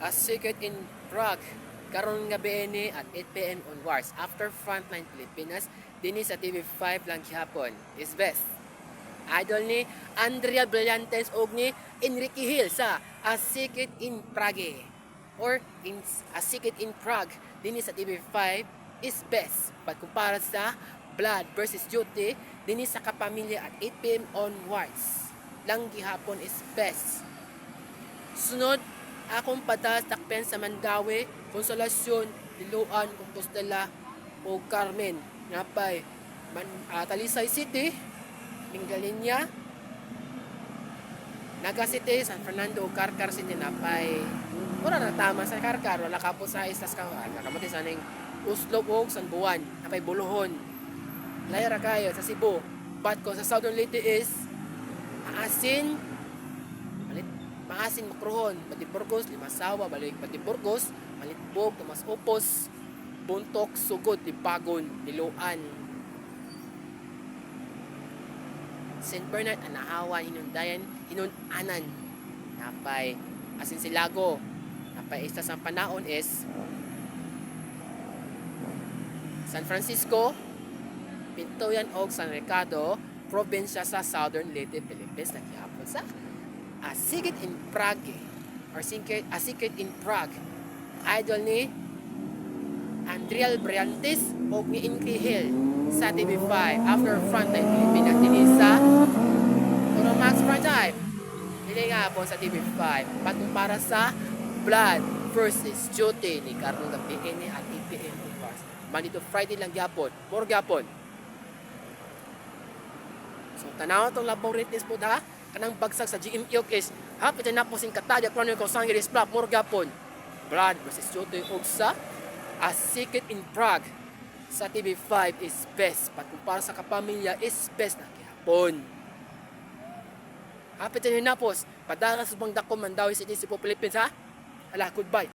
as secret in Prague. Karon nga BN at 8 p.m. onwards. After Frontline Pilipinas, dinhi sa TV5 lang gihapon. Is best. Idol ni Andrea Brillantes og ni Enrique Hill sa A Secret in Prague or in A Secret in Prague dinhi sa TV5 is best. But kumpara sa Blood versus Duty dinhi sa Kapamilya at 8 p.m. onwards lang gihapon is best. Sunod akong padas takpen sa Mandawi, Konsolasyon, Diluan, Compostela o Carmen. Napay Talisay City, Mingalinya, Naga City, San Fernando, Carcar City. Napay wala na tama sa Carcar, wala ka po sa islas kawan. Nakamati sa ning Uslo o San Buwan, napay Buluhon. Layra kayo sa Cebu. But ko sa Southern Leyte is Maasin, Makruhon, Patiburgos, Limasawa, Balik, Patiburgos, Malitbog, Tomas Opos, Buntok, Sugod, Tipagon, Diluan, St. Bernard, Anahawan, Hinundayan, Hinunanan, napay Asinsilago, napay isa sa panaon is San Francisco, Pintoyan o San Ricardo, probinsya sa Southern Leyte, Philippines, naghihapon sa A Secret in Prague or A Secret in Prague. Idol ni Andrea Brillantes o ni Enrique Hill sa TV5 after Frontline Pilipinas dinhi sa Max Prime. Dili nga po sa TV5 patong para sa Blood versus Duty ni Carlo BN at 8 p.m. Manito Friday lang gyapon, more gyapon. So tanaw tong laboratories po ha. Kanang bagsag sa GME is hapit na po sing katadya krono ko sang iris flap more gapon. Blood versus Duty og sa A Secret in Prague sa TV5 is best. Pat kumpara sa Kapamilya is best na gihapon. Hapit na po padara sa bang dako Mandawi City, Philippines ha. Ala, goodbye.